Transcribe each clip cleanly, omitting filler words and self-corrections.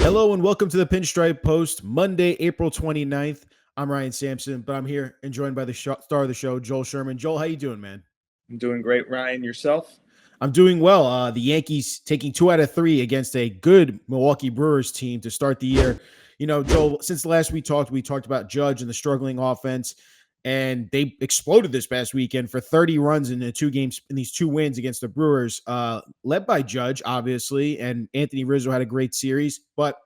Hello and welcome to the Pinstripe Post, Monday, April 29th. I'm Ryan Sampson, but I'm here and joined by the star of the show, Joel Sherman. Joel, how you doing, man? I'm doing great, Ryan. Yourself? I'm doing well. The Yankees taking 2 out of 3 against a good Milwaukee Brewers team to start the year. You know, Joel, since the last we talked about Judge and the struggling offense, and they exploded this past weekend for 30 runs in the 2 games in these 2 wins against the Brewers, led by Judge, obviously, and Anthony Rizzo had a great series. But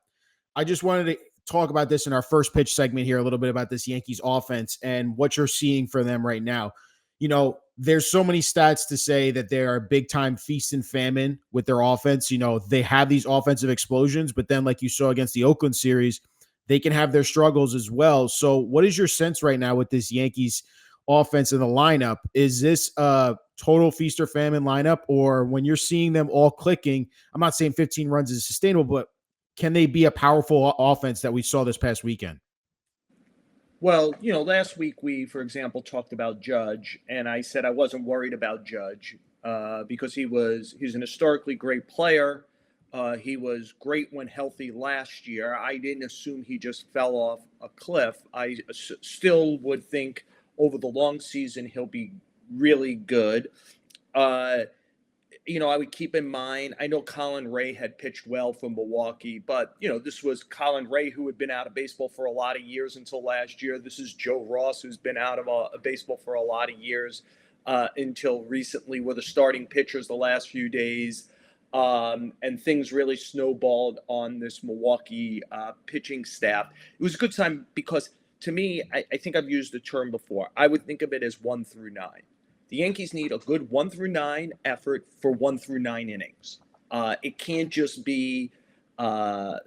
I just wanted to talk about this in our first pitch segment here, a little bit about this Yankees offense and what you're seeing for them right now. You know, there's so many stats to say that they are big time feast and famine with their offense. You know, they have these offensive explosions, but then, like you saw against the Oakland series, they can have their struggles as well. So, what is your sense right now with this Yankees offense in the lineup? Is this a total feast or famine lineup, or when you're seeing them all clicking? I'm not saying 15 runs is sustainable, but can they be a powerful offense that we saw this past weekend? Well, last week we, for example, talked about Judge, and I said I wasn't worried about Judge because he's an historically great player. He was great when healthy last year. I didn't assume he just fell off a cliff. Still would think over the long season he'll be really good. Uh, I would keep in mind, I know Colin Ray had pitched well for Milwaukee, but, this was Colin Ray who had been out of baseball for a lot of years until last year. This is Joe Ross, who's been out of baseball for a lot of years until recently, were the starting pitchers the last few days. And things really snowballed on this Milwaukee pitching staff. It was a good time because, to me, I think I've used the term before. I would think of it as 1 through 9. The Yankees need a good 1 through 9 effort for 1 through 9 innings. It can't just be a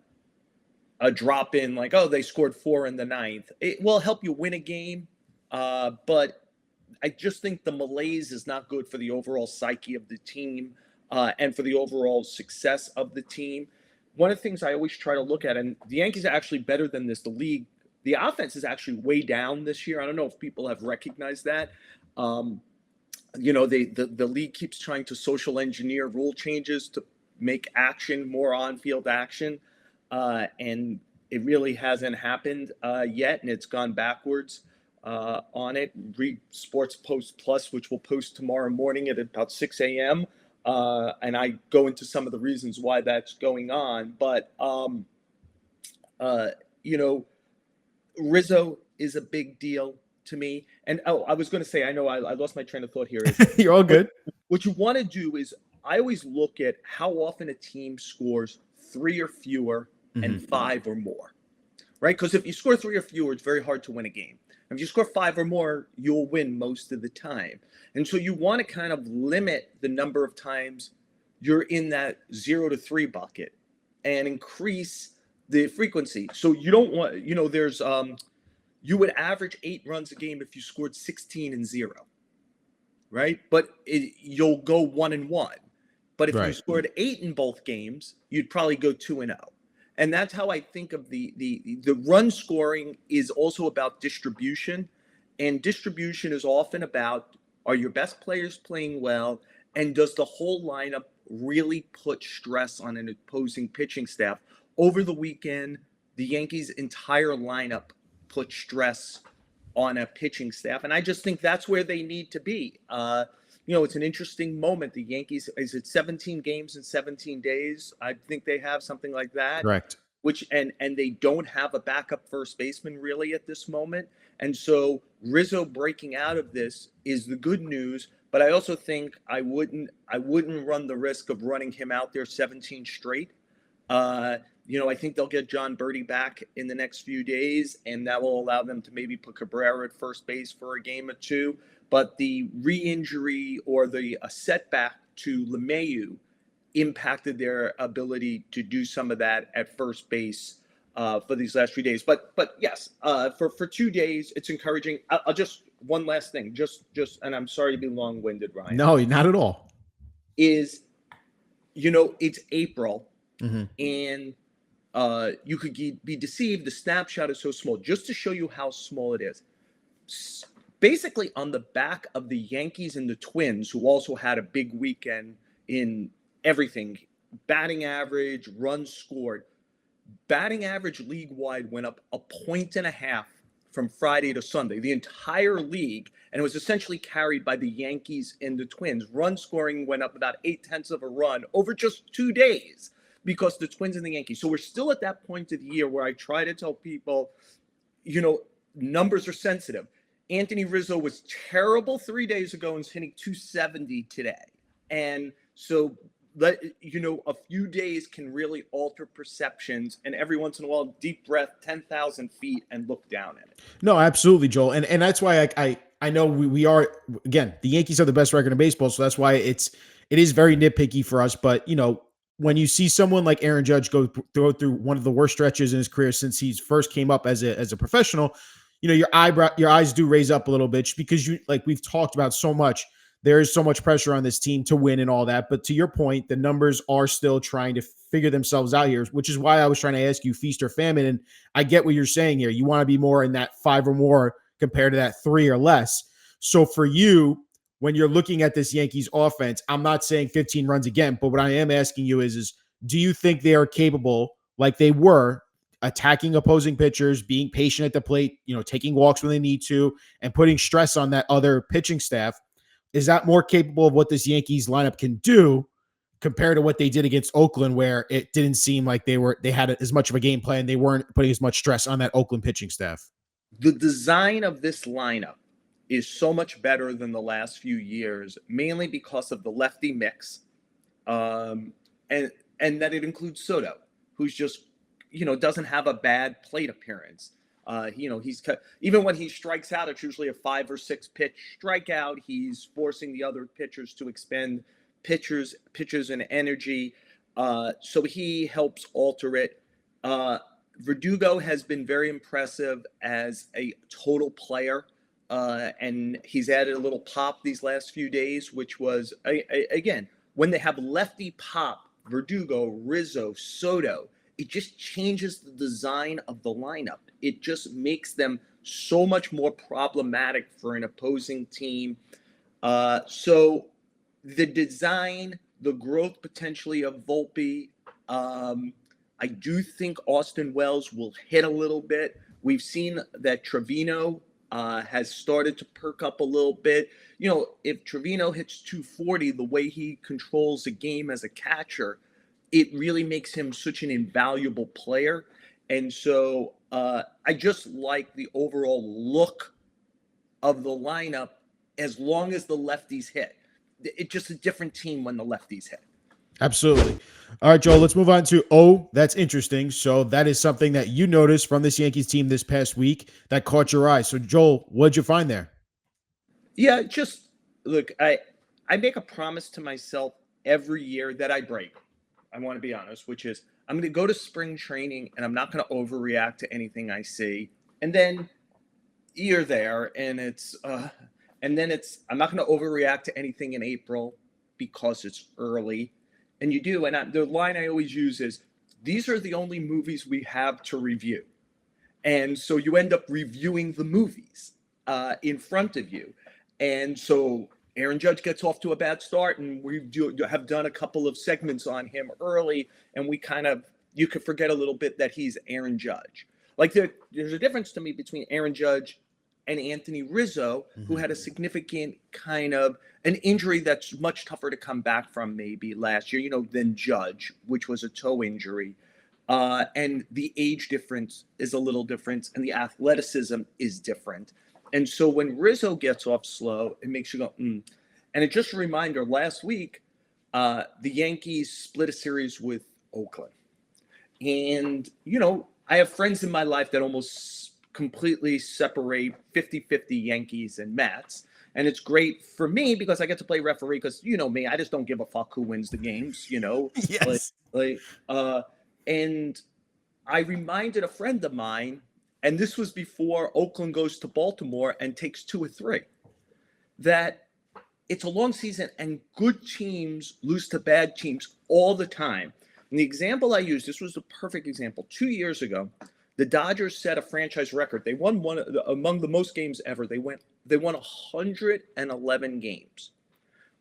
drop in like, oh, they scored 4 in the ninth. It will help you win a game, but I just think the malaise is not good for the overall psyche of the team and for the overall success of the team. One of the things I always try to look at, and the Yankees are actually better than this, the offense is actually way down this year. I don't know if people have recognized that. The league keeps trying to social engineer rule changes to make action more on-field action, and it really hasn't happened yet, and it's gone backwards on it. Read Sports Post Plus, which we'll post tomorrow morning at about 6 a.m., and I go into some of the reasons why that's going on. But, Rizzo is a big deal to me. And I was going to say, I know I lost my train of thought here. You're all good. What you want to do is, I always look at how often a team scores 3 or fewer and 5 or more, right? Because if you score 3 or fewer, it's very hard to win a game. If you score 5 or more, you'll win most of the time. And so you want to kind of limit the number of times you're in that 0 to 3 bucket and increase the frequency. So you don't want, there's you would average 8 runs a game if you scored 16 and 0, right? But you'll go 1 and 1. But if you scored 8 in both games, you'd probably go 2 and 0. And that's how I think of the run scoring is also about distribution. And distribution is often about, are your best players playing well? And does the whole lineup really put stress on an opposing pitching staff? Over the weekend, the Yankees' entire lineup put stress on a pitching staff. And I just think that's where they need to be. It's an interesting moment. The Yankees, is it 17 games in 17 days? I think they have something like that. Correct. And they don't have a backup first baseman really at this moment. And so Rizzo breaking out of this is the good news. But I also think I wouldn't run the risk of running him out there 17 straight. I think they'll get John Birdie back in the next few days, and that will allow them to maybe put Cabrera at first base for a game or two. But the re-injury or the setback to LeMahieu impacted their ability to do some of that at first base for these last 3 days. But yes, for 2 days, it's encouraging. I'll just one last thing, just, and I'm sorry to be long-winded, Ryan. No, not at all. Is it's April, and you could be deceived. The snapshot is so small, just to show you how small it is. Basically, on the back of the Yankees and the Twins, who also had a big weekend in everything, batting average, runs scored, Batting average league-wide went up 1.5 points from Friday to Sunday, the entire league, and it was essentially carried by the Yankees and the Twins. Run scoring went up about 0.8 of a run over just 2 days because the Twins and the Yankees. So we're still at that point of the year where I try to tell people, numbers are sensitive. Anthony Rizzo was terrible 3 days ago and is hitting 270 today. And so a few days can really alter perceptions, and every once in a while, deep breath, 10,000 feet, and look down at it. No, absolutely, Joel. And that's why I know we are, again, the Yankees have the best record in baseball. So that's why it is very nitpicky for us. But, when you see someone like Aaron Judge go through one of the worst stretches in his career since he first came up as a professional, your eyes do raise up a little bit because like we've talked about so much. There is so much pressure on this team to win and all that. But to your point, the numbers are still trying to figure themselves out here, which is why I was trying to ask you feast or famine. And I get what you're saying here. You want to be more in that 5 or more compared to that 3 or less. So for you, when you're looking at this Yankees offense, I'm not saying 15 runs again, but what I am asking you is do you think they are capable, like they were, attacking opposing pitchers, being patient at the plate, taking walks when they need to, and putting stress on that other pitching staff? Is that more capable of what this Yankees lineup can do compared to what they did against Oakland, where it didn't seem like they had as much of a game plan? They weren't putting as much stress on that Oakland pitching staff. The design of this lineup is so much better than the last few years, mainly because of the lefty mix, and that it includes Soto, who's just doesn't have a bad plate appearance. He's even when he strikes out, it's usually a 5 or 6 pitch strikeout. He's forcing the other pitchers to expend pitches and energy. So he helps alter it. Verdugo has been very impressive as a total player. And he's added a little pop these last few days, which was, again, when they have lefty pop, Verdugo, Rizzo, Soto, it just changes the design of the lineup. It just makes them so much more problematic for an opposing team. So the design, the growth potentially of Volpe, I do think Austin Wells will hit a little bit. We've seen that Trevino has started to perk up a little bit. If Trevino hits 240, the way he controls the game as a catcher, it really makes him such an invaluable player. And so I just like the overall look of the lineup as long as the lefties hit. It's just a different team when the lefties hit. Absolutely. All right, Joel, let's move on to, that's interesting. So that is something that you noticed from this Yankees team this past week that caught your eye. So, Joel, what'd you find there? Yeah, just look, I make a promise to myself every year that I break. I want to be honest, which is I'm going to go to spring training and I'm not going to overreact to anything I see. And then you're there and I'm not going to overreact to anything in April because it's early. And you do. And the line I always use is, these are the only movies we have to review. And so you end up reviewing the movies in front of you. And so Aaron Judge gets off to a bad start, and we have done a couple of segments on him early, and you could forget a little bit that he's Aaron Judge. Like there's a difference to me between Aaron Judge and Anthony Rizzo, who had a significant kind of an injury that's much tougher to come back from maybe last year, than Judge, which was a toe injury. And the age difference is a little different, and the athleticism is different. And so when Rizzo gets off slow, it makes you go, And it's just a reminder, last week, the Yankees split a series with Oakland. And, I have friends in my life that almost completely separate 50-50 Yankees and Mets. And it's great for me because I get to play referee because, me, I just don't give a fuck who wins the games, Yes. And I reminded a friend of mine, and this was before Oakland goes to Baltimore and takes 2 or 3, that it's a long season and good teams lose to bad teams all the time. And the example I used, this was the perfect example. 2 years ago, the Dodgers set a franchise record. They won one among the most games ever. They won 111 games.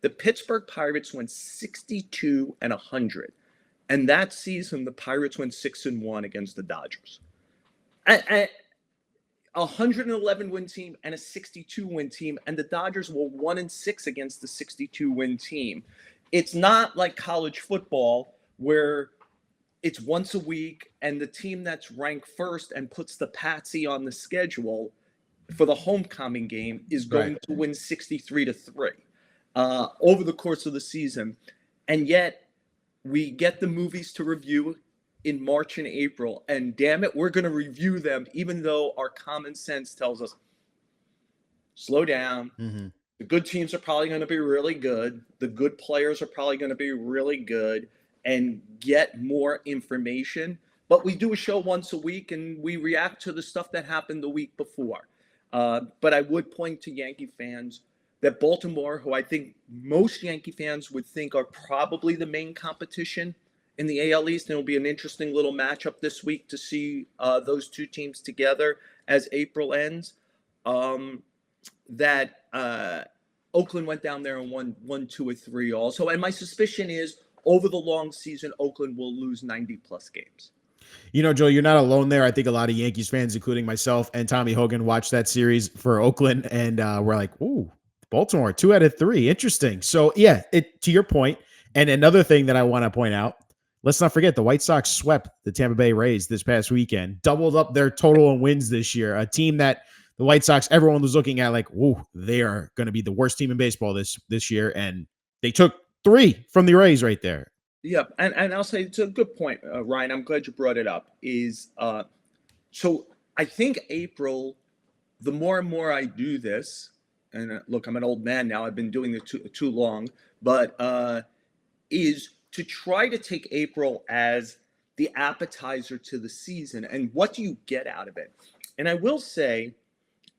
The Pittsburgh Pirates went 62-100. And that season, the Pirates went 6-1 against the Dodgers. A 111 win team and a 62 win team, and the Dodgers were 1-6 against the 62 win team. It's not like college football where it's once a week and the team that's ranked first and puts the patsy on the schedule for the homecoming game is going to win 63-3 over the course of the season. And yet we get the movies to review in March and April, and damn it, we're going to review them even though our common sense tells us slow down. Mm-hmm. The good teams are probably going to be really good. The good players are probably going to be really good, and get more information. But we do a show once a week and we react to the stuff that happened the week before. But I would point to Yankee fans that Baltimore, who I think most Yankee fans would think are probably the main competition in the AL East, and it'll be an interesting little matchup this week to see those two teams together as April ends. That Oakland went down there and won 2 or 3 also. And my suspicion is over the long season, Oakland will lose 90-plus games. You know, Joe, you're not alone there. I think a lot of Yankees fans, including myself and Tommy Hogan, watched that series for Oakland, and we're like, ooh, Baltimore, 2 out of 3. Interesting. So, yeah, to your point, and another thing that I want to point out, let's not forget the White Sox swept the Tampa Bay Rays this past weekend, doubled up their total in wins this year, a team that the White Sox, everyone was looking at like, ooh, they are going to be the worst team in baseball this year, and they took 3 from the Rays right there. Yeah, and I'll say it's a good point, Ryan. I'm glad you brought it up. So I think April, the more and more I do this, and look, I'm an old man now. I've been doing it too long, but is to try to take April as the appetizer to the season. And what do you get out of it? And I will say,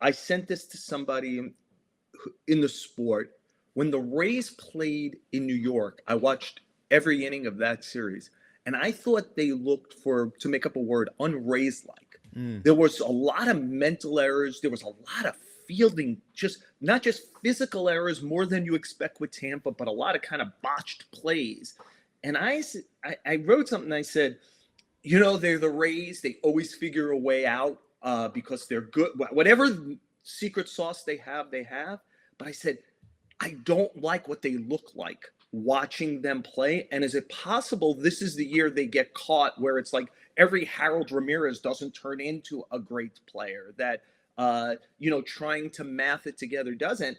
I sent this to somebody in the sport. When the Rays played in New York, I watched every inning of that series, and I thought they looked, to make up a word, un-Rays-like. There was a lot of mental errors. There was a lot of fielding, not just physical errors, more than you expect with Tampa, but a lot of kind of botched plays. And I wrote something. I said, you know, they're the Rays. They always figure a way out because they're good. Whatever secret sauce they have. But I said, I don't like what they look like watching them play. And is it possible this is the year they get caught where it's like every Harold Ramirez doesn't turn into a great player, that, trying to math it together doesn't.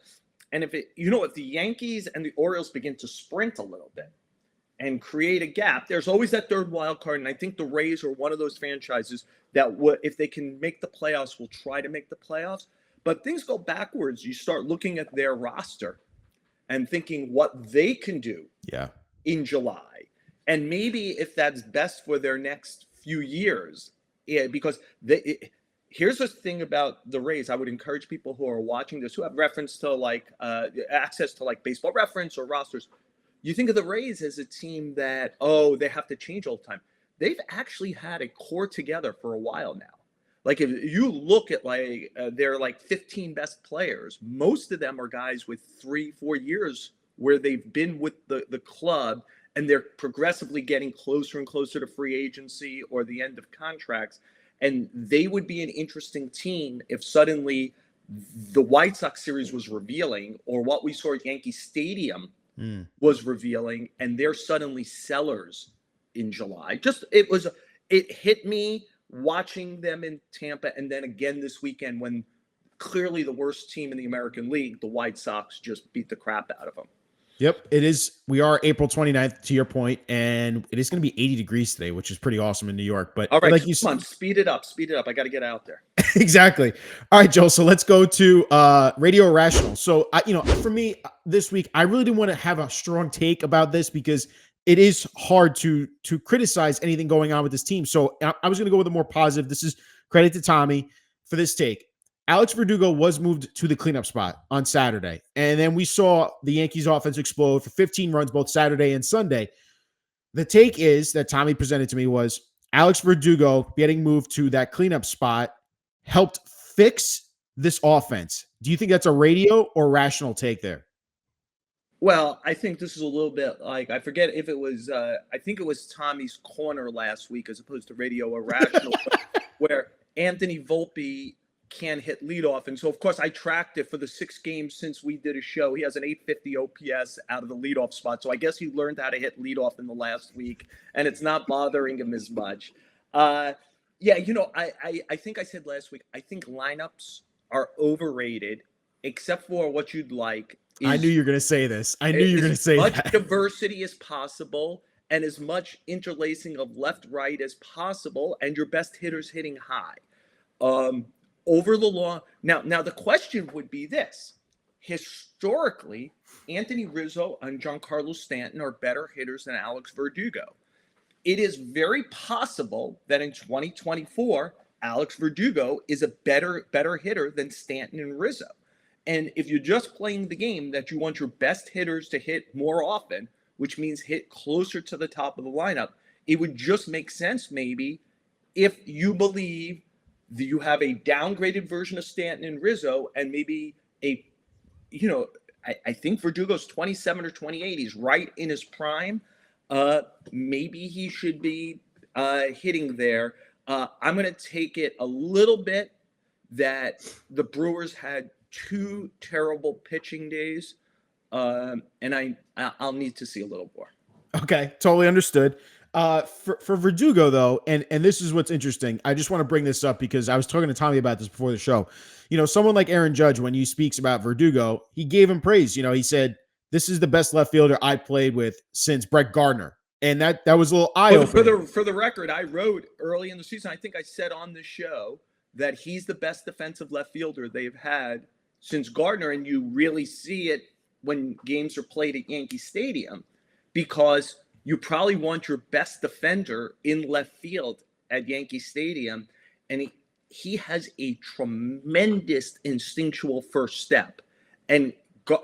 And if the Yankees and the Orioles begin to sprint a little bit and create a gap, there's always that third wild card. And I think the Rays are one of those franchises that if they can make the playoffs, will try to make the playoffs. But things go backwards. You start looking at their roster and thinking what they can do in July. And maybe if that's best for their next few years, because here's the thing about the Rays. I would encourage people who are watching this, who have reference to access to Baseball Reference or rosters. You think of the Rays as a team that, they have to change all the time. They've actually had a core together for a while now. Like if you look at their 15 best players, most of them are guys with 3-4 years where they've been with the club, and they're progressively getting closer and closer to free agency or the end of contracts. And they would be an interesting team if suddenly the White Sox series was revealing, or what we saw at Yankee Stadium was revealing, and they're suddenly sellers in July. It hit me watching them in Tampa, and then again this weekend when clearly the worst team in the American League, the White Sox, just beat the crap out of them. Yep, it is. We are April 29th, to your point, and it is going to be 80 degrees today, which is pretty awesome in New York. But all right, come on, speed it up. I got to get out there. Exactly. All right, Joel. So let's go to Radio Irrational. So, for me this week, I really didn't want to have a strong take about this because it is hard to criticize anything going on with this team. So I was going to go with a more positive. This is credit to Tommy for this take. Alex Verdugo was moved to the cleanup spot on Saturday. And then we saw the Yankees offense explode for 15 runs both Saturday and Sunday. The take is that Tommy presented to me was Alex Verdugo getting moved to that cleanup spot helped fix this offense. Do you think that's a radio or rational take there? Well, I think this is a little bit like, I forget if it was I think it was Tommy's Corner last week as opposed to Radio Irrational, where Anthony Volpe can hit leadoff. And so, of course, I tracked it for the 6 games since we did a show. He has an 850 OPS out of the leadoff spot. So I guess he learned how to hit leadoff in the last week, and it's not bothering him as much. Yeah, I think I said last week, I think lineups are overrated, except for what you'd like. I knew you were going to say this. I knew you were going to say as much that. diversity as possible and as much interlacing of left, right as possible, and your best hitters hitting high. Over the long. Now the question would be this: historically, Anthony Rizzo and Giancarlo Stanton are better hitters than Alex Verdugo. It is very possible that in 2024, Alex Verdugo is a better hitter than Stanton and Rizzo. And if you're just playing the game that you want your best hitters to hit more often, which means hit closer to the top of the lineup, it would just make sense maybe if you believe that you have a downgraded version of Stanton and Rizzo, and maybe I think Verdugo's 27 or 28. He's right in his prime. Maybe he should be hitting there. I'm going to take it a little bit that the Brewers had 2 terrible pitching days, and I'll need to see a little more. Okay, totally understood. For Verdugo though, and this is what's interesting. I just want to bring this up because I was talking to Tommy about this before the show. Someone like Aaron Judge, when he speaks about Verdugo, he gave him praise. He said, "This is the best left fielder I played with since Brett Gardner," and that was a little eye-opening. For the record, I wrote early in the season, I think I said on the show that he's the best defensive left fielder they've had since Gardner, and you really see it when games are played at Yankee Stadium, because you probably want your best defender in left field at Yankee Stadium, and he has a tremendous instinctual first step. And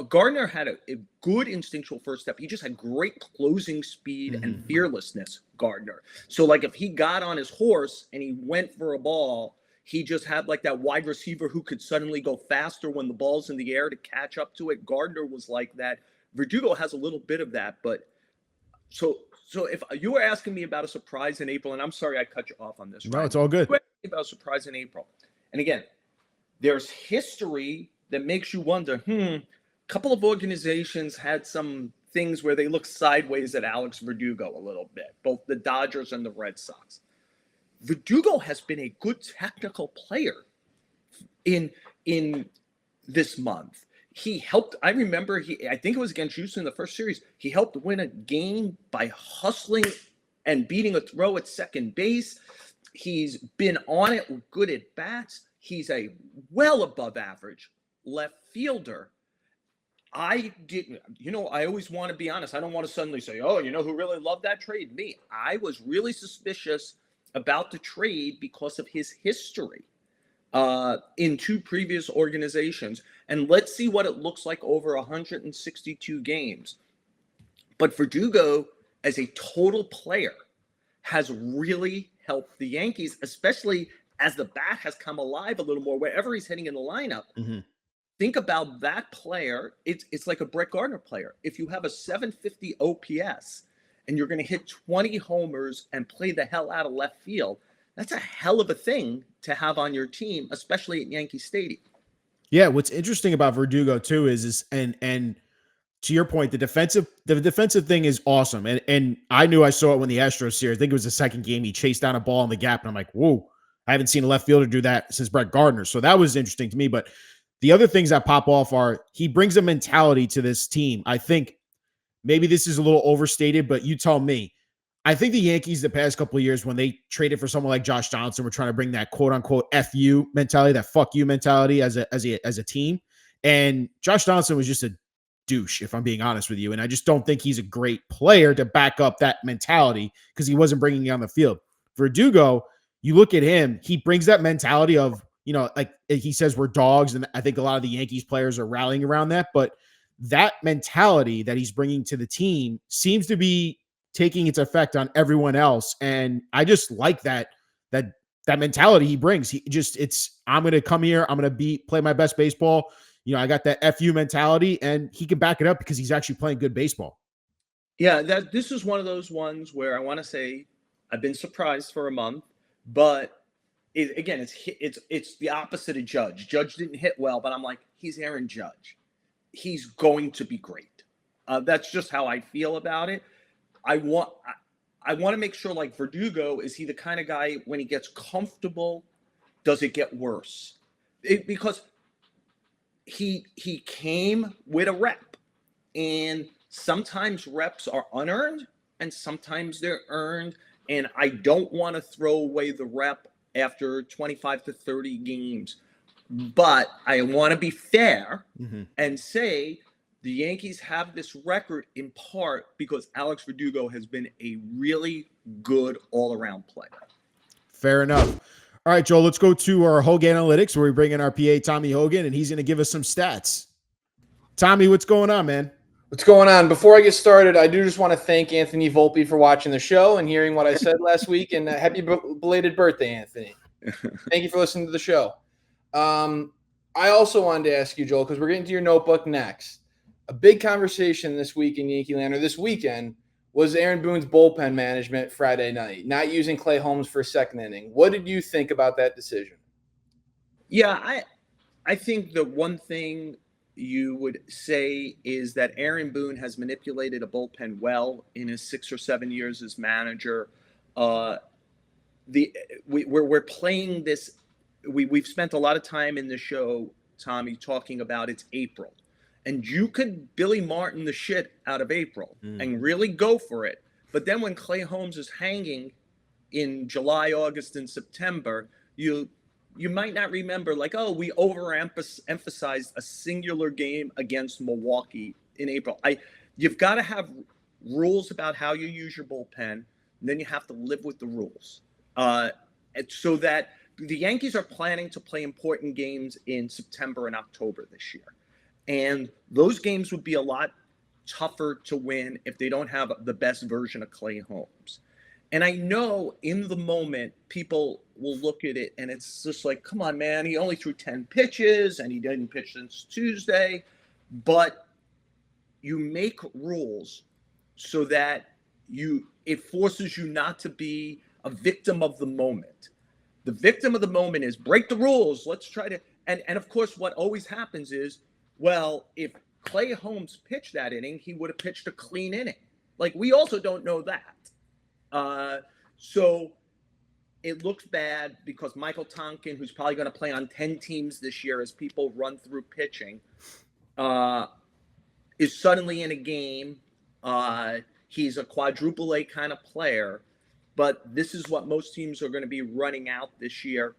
Gardner had a good instinctual first step. He just had great closing speed and fearlessness, Gardner. So, like, if he got on his horse and he went for a ball, he just had like that wide receiver who could suddenly go faster when the ball's in the air to catch up to it. Gardner was like that. Verdugo has a little bit of that, but so if you were asking me about a surprise in April, and I'm sorry I cut you off on this. No, it's all good. About a surprise in April. And again, there's history that makes you wonder, a couple of organizations had some things where they look sideways at Alex Verdugo a little bit, both the Dodgers and the Red Sox. Verdugo has been a good technical player in this month. He helped. I remember I think it was against Houston in the first series. He helped win a game by hustling and beating a throw at second base. He's been on it with good at bats. He's a well above average left fielder. I always want to be honest. I don't want to suddenly say, oh, who really loved that trade? Me. I was really suspicious about the trade because of his history in 2 previous organizations. And let's see what it looks like over 162 games. But Verdugo, as a total player, has really helped the Yankees, especially as the bat has come alive a little more wherever he's hitting in the lineup. Think about that player. It's like a Brett Gardner player. If you have a 750 OPS and you're going to hit 20 homers and play the hell out of left field, that's a hell of a thing to have on your team, especially at Yankee Stadium. Yeah, what's interesting about Verdugo too is and to your point, the defensive thing is awesome. And I knew I saw it when the Astros series. I think it was the second game. He chased down a ball in the gap, and I'm like, whoa, I haven't seen a left fielder do that since Brett Gardner. So that was interesting to me. But the other things that pop off are he brings a mentality to this team. I think maybe this is a little overstated, but you tell me. I think the Yankees the past couple of years, when they traded for someone like Josh Johnson, were trying to bring that quote unquote "fu" mentality, that "fuck you" mentality as a team. And Josh Johnson was just a douche, if I'm being honest with you. And I just don't think he's a great player to back up that mentality because he wasn't bringing it on the field. Verdugo, you look at him, he brings that mentality of, like he says, we're dogs. And I think a lot of the Yankees players are rallying around that. But that mentality that he's bringing to the team seems to be taking its effect on everyone else. And I just like that mentality he brings. I'm going to come here. I'm going to play my best baseball. I got that FU mentality, and he can back it up because he's actually playing good baseball. Yeah, this is one of those ones where I want to say I've been surprised for a month, but it's the opposite of Judge. Judge didn't hit well, but I'm like, he's Aaron Judge. He's going to be great. That's just how I feel about it. I want to make sure, like Verdugo, is he the kind of guy when he gets comfortable, does it get worse? Because he came with a rep, and sometimes reps are unearned and sometimes they're earned. And I don't want to throw away the rep after 25 to 30 games. But I want to be fair and say the Yankees have this record in part because Alex Verdugo has been a really good all-around player. Fair enough. All right, Joel, let's go to our Hogan Analytics where we bring in our PA, Tommy Hogan, and he's going to give us some stats. Tommy, what's going on, man? What's going on? Before I get started, I do just want to thank Anthony Volpe for watching the show and hearing what I said last week. And happy belated birthday, Anthony. Thank you for listening to the show. I also wanted to ask you, Joel, because we're getting to your notebook next. A big conversation this week in Yankee Land, or this weekend, was Aaron Boone's bullpen management Friday night, not using Clay Holmes for a second inning. What did you think about that decision? Yeah, I think the one thing you would say is that Aaron Boone has manipulated a bullpen well in his 6 or 7 years as manager. We're playing this. We've spent a lot of time in the show, Tommy, talking about it's April, and you could Billy Martin the shit out of April and really go for it. But then when Clay Holmes is hanging in July, August, and September, you might not remember, like, oh, we overemphasized a singular game against Milwaukee in April. You've got to have rules about how you use your bullpen, and then you have to live with the rules. So that the Yankees are planning to play important games in September and October this year. And those games would be a lot tougher to win if they don't have the best version of Clay Holmes. And I know in the moment, people will look at it and it's just like, come on, man, he only threw 10 pitches and he didn't pitch since Tuesday. But you make rules so that it forces you not to be a victim of the moment. The victim of the moment is break the rules. Let's try to. And of course, what always happens is, well, if Clay Holmes pitched that inning, he would have pitched a clean inning. Like, we also don't know that. So it looks bad because Michael Tonkin, who's probably going to play on 10 teams this year as people run through pitching, is suddenly in a game. He's a quadruple A kind of player, but this is what most teams are going to be running out this year.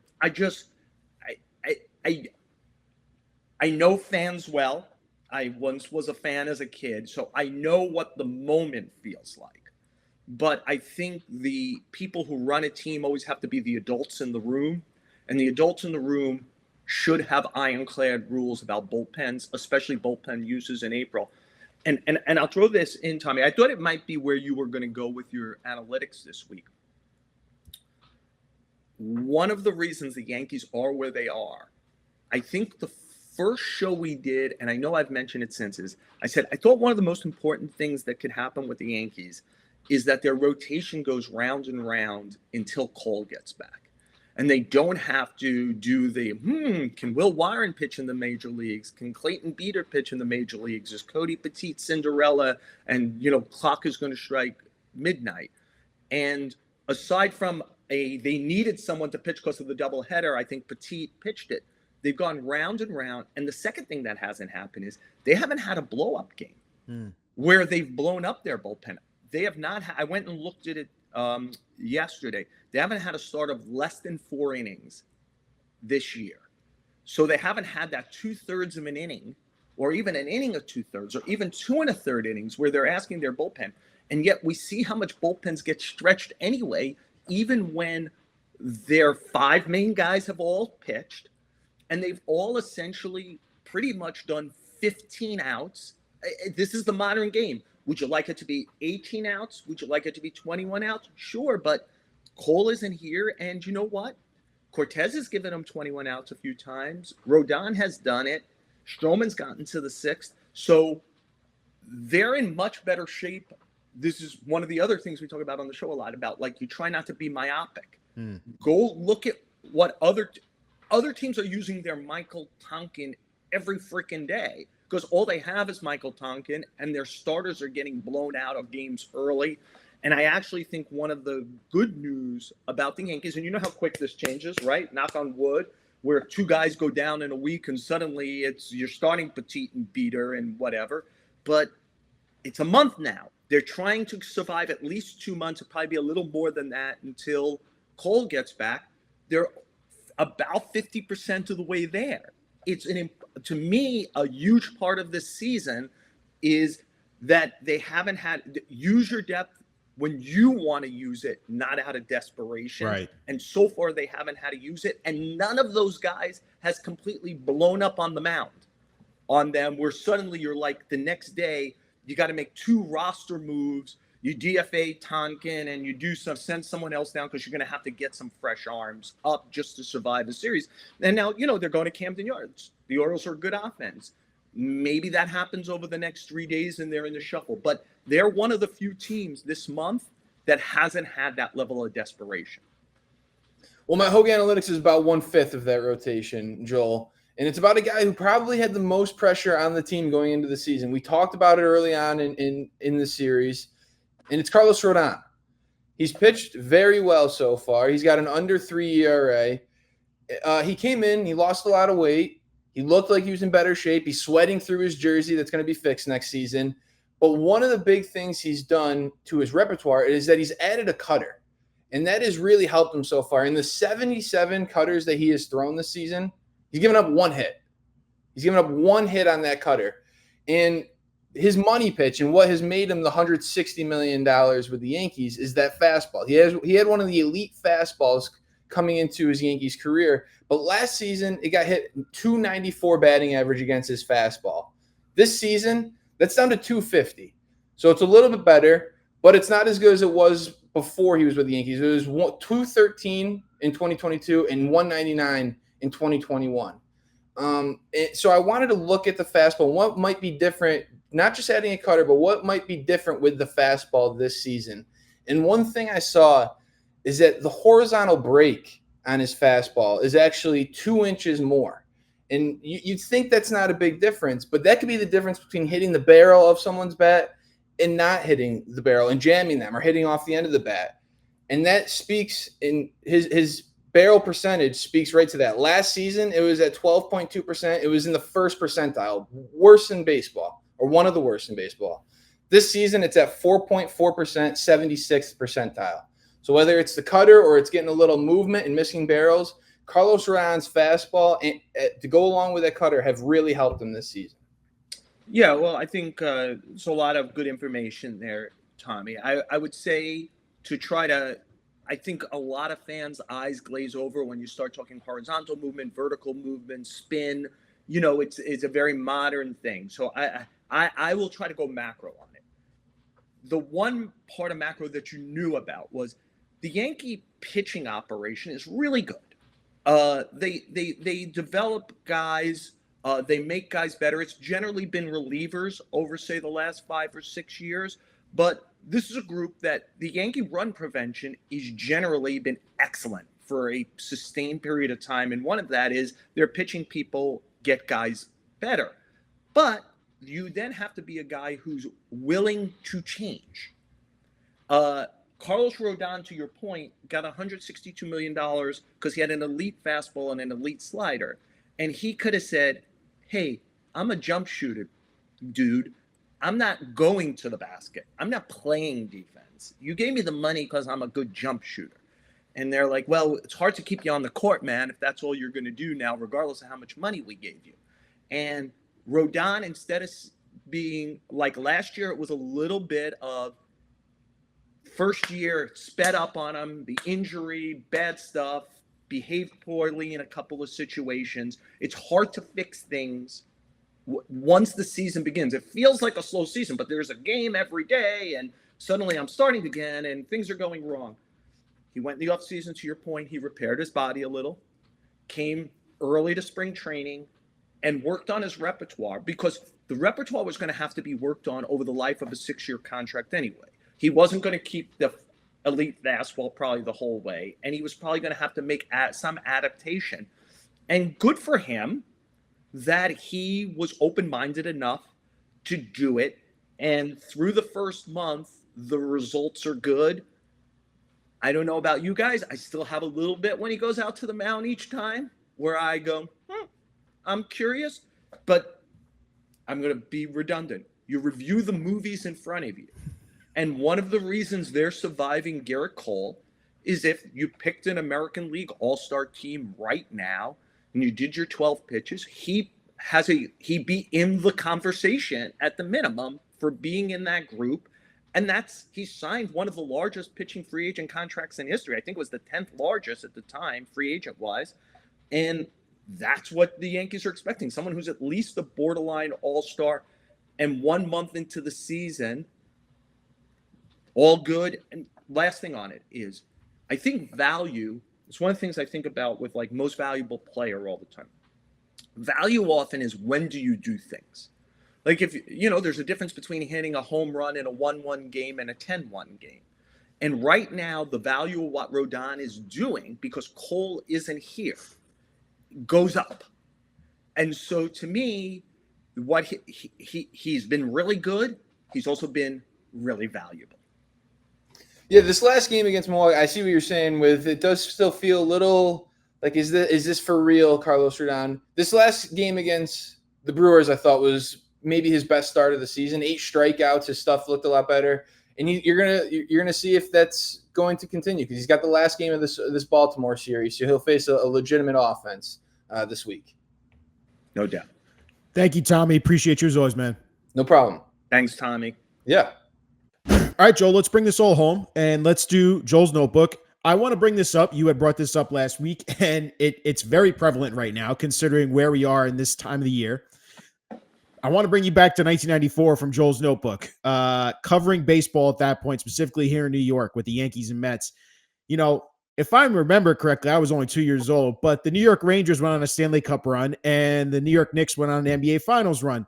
I know fans well. I once was a fan as a kid, so I know what the moment feels like. But I think the people who run a team always have to be the adults in the room, and the adults in the room should have ironclad rules about bullpens, especially bullpen uses in April. And I'll throw this in, Tommy. I thought it might be where you were going to go with your analytics this week. One of the reasons the Yankees are where they are, I think the first show we did, and I know I've mentioned it since, is I said I thought one of the most important things that could happen with the Yankees is that their rotation goes round and round until Cole gets back. And they don't have to do can Will Warren pitch in the major leagues? Can Clayton Beeter pitch in the major leagues? Is Cody Petit Cinderella? And, clock is going to strike midnight. And aside from they needed someone to pitch because of the doubleheader, I think Petit pitched it. They've gone round and round. And the second thing that hasn't happened is they haven't had a blow-up game where they've blown up their bullpen. They have not. I went and looked at it yesterday. They haven't had a start of less than 4 innings this year. So they haven't had that 2/3 of an inning, or even an inning of 2/3, or even 2 1/3 innings where they're asking their bullpen. And yet we see how much bullpens get stretched anyway, even when their 5 main guys have all pitched, and they've all essentially pretty much done 15 outs. This is the modern game. Would you like it to be 18 outs? Would you like it to be 21 outs? Sure, but Cole isn't here, and you know what? Cortez has given him 21 outs a few times. Rodon has done it. Stroman's gotten to the 6th. So they're in much better shape. This is one of the other things we talk about on the show a lot about, like, you try not to be myopic. Go look at what other teams are using their Michael Tonkin every freaking day, because all they have is Michael Tonkin, and their starters are getting blown out of games early. And I actually think one of the good news about the Yankees, and you know how quick this changes, right? Knock on wood, where 2 guys go down in a week and suddenly you're starting Petit and Beater and whatever. But it's a month now. They're trying to survive at least 2 months, it'll probably be a little more than that until Cole gets back. They're about 50% of the way there. It's to me, a huge part of this season is that they haven't had use your depth when you want to use it, not out of desperation. Right. And so far they haven't had to use it. And none of those guys has completely blown up on the mound on them, where suddenly you're like, the next day you got to make 2 roster moves. You DFA Tonkin and you send someone else down because you're going to have to get some fresh arms up just to survive the series. And now, they're going to Camden Yards. The Orioles are a good offense. Maybe that happens over the next 3 days and they're in the shuffle. But they're one of the few teams this month that hasn't had that level of desperation. Well, my Hogue Analytics is about 1/5 of that rotation, Joel. And it's about a guy who probably had the most pressure on the team going into the season. We talked about it early on in the series, and it's Carlos Rodon. He's pitched very well so far. He's got an under 3 ERA. He came in, he lost a lot of weight. He looked like he was in better shape. He's sweating through his jersey that's going to be fixed next season. But one of the big things he's done to his repertoire is that he's added a cutter. And that has really helped him so far. In the 77 cutters that he has thrown this season, he's given up 1 hit. He's given up 1 hit on that cutter. And his money pitch and what has made him the $160 million with the Yankees is that fastball. He had one of the elite fastballs coming into his Yankees career. But last season, it got hit 294 batting average against his fastball. This season, that's down to 250. So it's a little bit better, but it's not as good as it was before he was with the Yankees. It was 213 in 2022 and 199 in 2021. So I wanted to look at the fastball. What might be different, not just adding a cutter, but what might be different with the fastball this season. And one thing I saw is that the horizontal break on his fastball is actually 2 inches more. And you'd think that's not a big difference, but that could be the difference between hitting the barrel of someone's bat and not hitting the barrel and jamming them or hitting off the end of the bat. And that speaks in his barrel percentage speaks right to that. Last season, it was at 12.2%. It was in the first percentile, worse in baseball, or one of the worst in baseball. This season, it's at 4.4%, 76th percentile. So whether it's the cutter or it's getting a little movement and missing barrels, Carlos Rodon's fastball and to go along with that cutter have really helped him this season. Yeah, well, I think it's a lot of good information there, Tommy. I would say I think a lot of fans' eyes glaze over when you start talking horizontal movement, vertical movement, spin. It's a very modern thing. So I will try to go macro on it. The one part of macro that you knew about was the Yankee pitching operation is really good. They develop guys. They make guys better. It's generally been relievers over, say, the last 5 or 6 years. But this is a group that the Yankee run prevention is generally been excellent for a sustained period of time. And one of that is their pitching people get guys better. But you then have to be a guy who's willing to change. Carlos Rodon, to your point, got $162 million because he had an elite fastball and an elite slider. And he could have said, hey, I'm a jump shooter, dude. I'm not going to the basket. I'm not playing defense. You gave me the money because I'm a good jump shooter. And they're like, well, it's hard to keep you on the court, man, if that's all you're going to do now, regardless of how much money we gave you. And Rodon, instead of being like last year, it was a little bit of first year, sped up on him, the injury, bad stuff, behaved poorly in a couple of situations. It's hard to fix things once the season begins. It feels like a slow season, but there's a game every day, and suddenly I'm starting again, and things are going wrong. He went in the offseason, to your point. He repaired his body a little, came early to spring training, and worked on his repertoire, because the repertoire was going to have to be worked on over the life of a 6-year contract anyway. He wasn't going to keep the elite fastball probably the whole way, and he was probably going to have to make some adaptation. And good for him that he was open-minded enough to do it. And through the first month, the results are good. I don't know about you guys. I still have a little bit when he goes out to the mound each time where I go, I'm curious, but I'm going to be redundant. You review the movies in front of you. And one of the reasons they're surviving Garrett Cole is if you picked an American League All-Star team right now and you did your 12 pitches, he'd be in the conversation at the minimum for being in that group. And he signed one of the largest pitching free agent contracts in history. I think it was the 10th largest at the time, free agent wise. And that's what the Yankees are expecting. Someone who's at least a borderline all-star, and 1 month into the season, all good. And last thing on it is, I think value is one of the things I think about with like most valuable player all the time. Value often is, when do you do things? Like, if there's a difference between hitting a home run in a 1-1 game and a 10-1 game. And right now, the value of what Rodon is doing, because Cole isn't here, goes up. And so to me, what he's been really good, he's also been really valuable. Yeah, this last game against Milwaukee, I see what you're saying with it does still feel a little like, is this for real, Carlos Rodon? This last game against the Brewers, I thought, was maybe his best start of the season. 8 strikeouts, his stuff looked a lot better. And you're gonna see if that's going to continue, because he's got the last game of this Baltimore series, so he'll face a legitimate offense this week. No doubt. Thank you, Tommy. Appreciate you as always, man. No problem. Thanks, Tommy. Yeah. All right, Joel, let's bring this all home and let's do Joel's notebook. I want to bring this up. You had brought this up last week, and it's very prevalent right now, considering where we are in this time of the year. I want to bring you back to 1994 from Joel's notebook, covering baseball at that point, specifically here in New York with the Yankees and Mets. If I remember correctly, I was only 2 years old, but the New York Rangers went on a Stanley Cup run and the New York Knicks went on an NBA Finals run.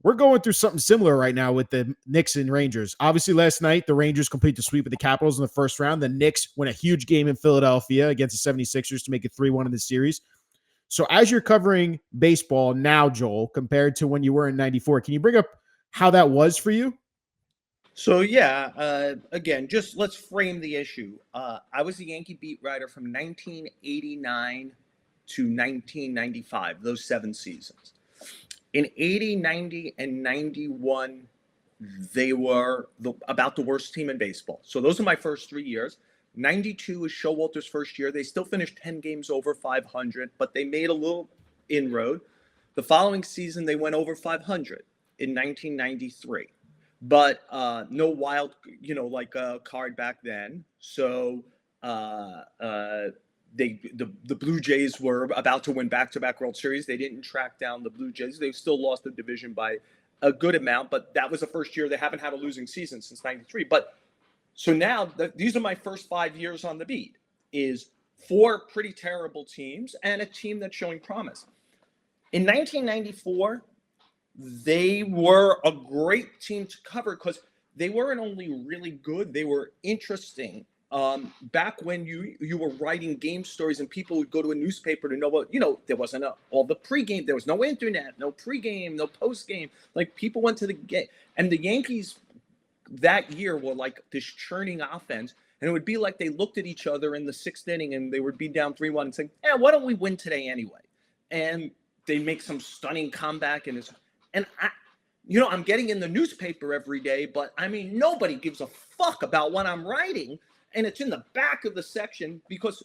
We're going through something similar right now with the Knicks and Rangers. Obviously, last night, the Rangers complete the sweep of the Capitals in the first round. The Knicks win a huge game in Philadelphia against the 76ers to make it 3-1 in the series. So as you're covering baseball now, Joel, compared to when you were in 94, can you bring up how that was for you? So, yeah, again, just let's frame the issue. I was a Yankee beat writer from 1989 to 1995, those 7 seasons. In 80, 90, and 91, they were about the worst team in baseball. So those are my first 3 years. 92 was Showalter's first year. They still finished 10 games over 500, but they made a little inroad. The following season, they went over 500 in 1993. But no wild, like a card back then. So the Blue Jays were about to win back-to-back World Series. They didn't track down the Blue Jays. They still lost the division by a good amount, but that was the first year. They haven't had a losing season since 93. But so now these are my first 5 years on the beat, is 4 pretty terrible teams and a team that's showing promise. In 1994, they were a great team to cover because they weren't only really good, they were interesting. Back when you were writing game stories and people would go to a newspaper to know what, there wasn't all the pregame, there was no internet, no pregame, no postgame. Like, people went to the game, and the Yankees that year were like this churning offense. And it would be like they looked at each other in the 6th inning and they would be down 3-1 and saying, why don't we win today anyway? And they make some stunning comeback. And I'm getting in the newspaper every day, but I mean, nobody gives a fuck about what I'm writing. And it's in the back of the section, because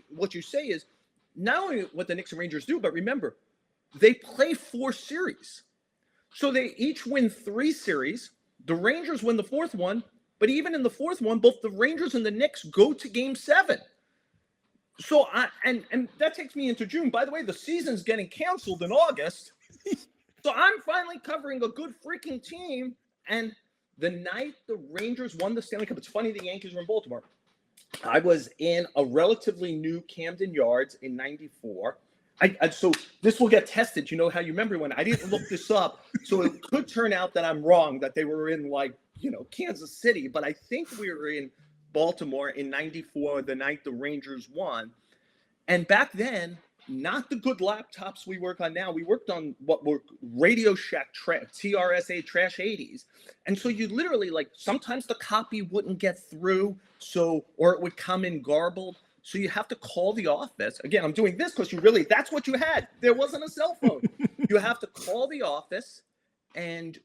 what you say is not only what the Knicks and Rangers do, but remember, they play 4 series. So they each win 3 series. The Rangers win the 4th one, but even in the 4th one, both the Rangers and the Knicks go to Game 7. So and that takes me into June. By the way, the season's getting canceled in August. So I'm finally covering a good freaking team. And the night the Rangers won the Stanley Cup, it's funny the Yankees were in Baltimore. I was in a relatively new Camden Yards in 94. So this will get tested. You know how you remember when I didn't look this up, so it could turn out that I'm wrong, that they were in Kansas City, but I think we were in Baltimore in '94, the night the Rangers won. And back then, not the good laptops we work on now. We worked on what were Radio Shack TRS-A Trash 80s. And so you literally, sometimes the copy wouldn't get through, or it would come in garbled. So you have to call the office. Again, I'm doing this because that's what you had. There wasn't a cell phone. You have to call the office and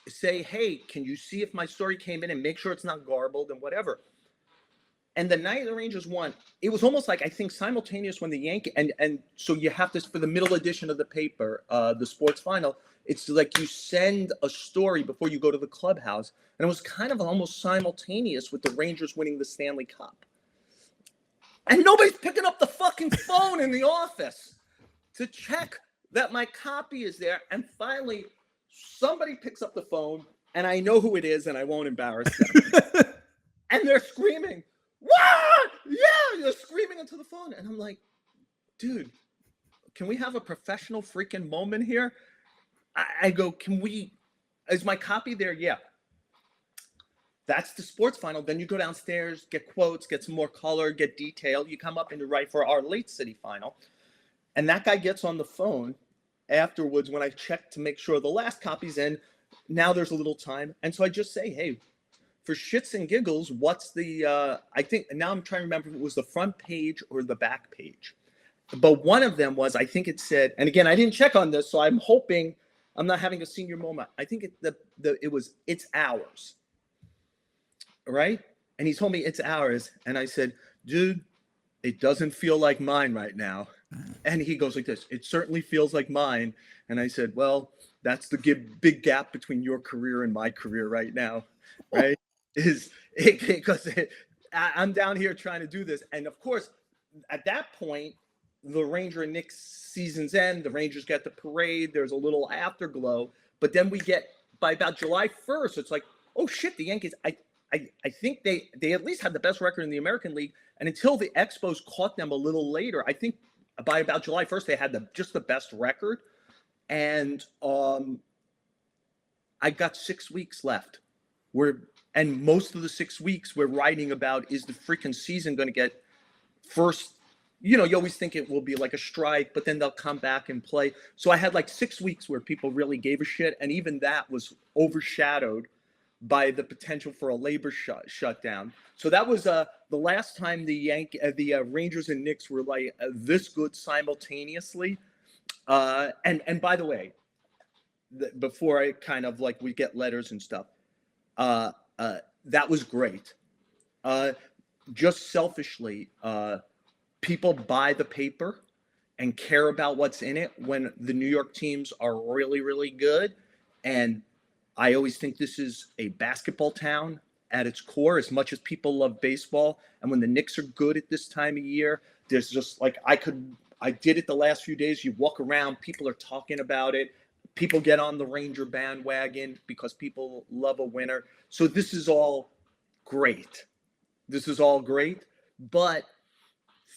say, hey, can you see if my story came in and make sure it's not garbled and whatever. And the night the Rangers won, it was almost like, I think, simultaneous when the Yankees, and so you have this for the middle edition of the paper, the Sports Final. It's like you send a story before you go to the clubhouse. And it was kind of almost simultaneous with the Rangers winning the Stanley Cup. And nobody's picking up the fucking phone in the office to check that my copy is there. And finally, somebody picks up the phone, and I know who it is, and I won't embarrass them. And they're screaming, what? Yeah, they're screaming into the phone. And I'm like, dude, can we have a professional freaking moment here? I go, is my copy there? Yeah. That's the Sports Final. Then you go downstairs, get quotes, get some more color, get detail. You come up and you write for our late City Final. And that guy gets on the phone afterwards when I check to make sure the last copy's in. Now there's a little time. And so I just say, hey, for shits and giggles, what's the, I think, now I'm trying to remember if it was the front page or the back page. But one of them was, I think it said, and again, I didn't check on this, so I'm hoping I'm not having a senior moment. I think it was, it's ours. Right? And he told me it's ours. And I said, dude, it doesn't feel like mine right now. And he goes like this, it certainly feels like mine. And I said, well, that's the big gap between your career and my career right now. Right? Because I'm down here trying to do this. And of course, at that point, the Ranger and Knicks seasons end. The Rangers get the parade. There's a little afterglow. But then we get, by about July 1st, it's like, oh shit, the Yankees, I think they at least had the best record in the American League. And until the Expos caught them a little later, I think by about July 1st, they had just the best record. And I got 6 weeks left. And most of the 6 weeks we're writing about, is the freaking season going to get first? You always think it will be like a strike, but then they'll come back and play. So I had 6 weeks where people really gave a shit. And even that was overshadowed by the potential for a labor shutdown. So that was the last time the Rangers and Knicks were this good simultaneously. And by the way, before I kind of we get letters and stuff, that was great. Just selfishly, people buy the paper and care about what's in it when the New York teams are really, really good. And I always think this is a basketball town at its core, as much as people love baseball. And when the Knicks are good at this time of year, there's just I did it the last few days. You walk around, people are talking about it. People get on the Ranger bandwagon because people love a winner. So this is all great. But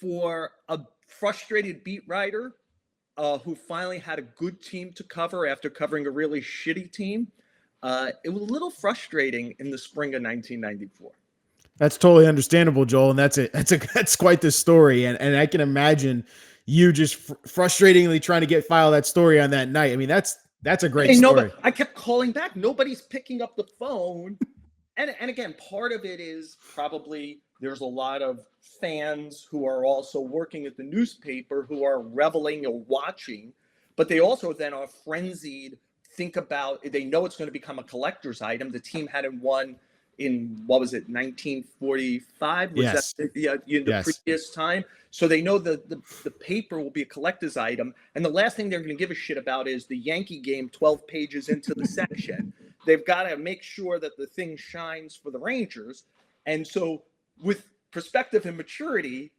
for a frustrated beat writer who finally had a good team to cover after covering a really shitty team, it was a little frustrating in the spring of 1994. That's totally understandable, Joel, and that's quite the story, and I can imagine you just frustratingly trying to get file that story on that night. I mean, that's a great story. I kept calling back. Nobody's picking up the phone, and again, part of it is probably there's a lot of fans who are also working at the newspaper who are reveling or watching, but they also then are frenzied. Think about, they know it's going to become a collector's item. The team hadn't won in, 1945? Yes. Previous time. So they know the paper will be a collector's item. And the last thing they're going to give a shit about is the Yankee game 12 pages into the section. They've got to make sure that the thing shines for the Rangers. And so with perspective and maturity,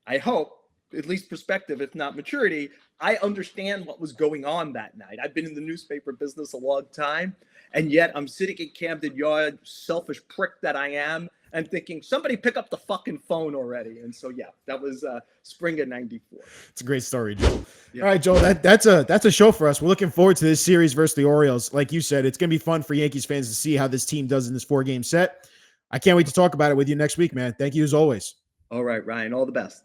I hope, at least perspective, if not maturity, I understand what was going on that night. I've been in the newspaper business a long time, and yet I'm sitting in Camden Yard, selfish prick that I am, and thinking, somebody pick up the fucking phone already. And so, yeah, that was spring of '94. It's a great story, Joe. Yeah. All right, Joe, that's a show for us. We're looking forward to this series versus the Orioles. Like you said, it's going to be fun for Yankees fans to see how this team does in this 4-game set. I can't wait to talk about it with you next week, man. Thank you as always. All right, Ryan, all the best.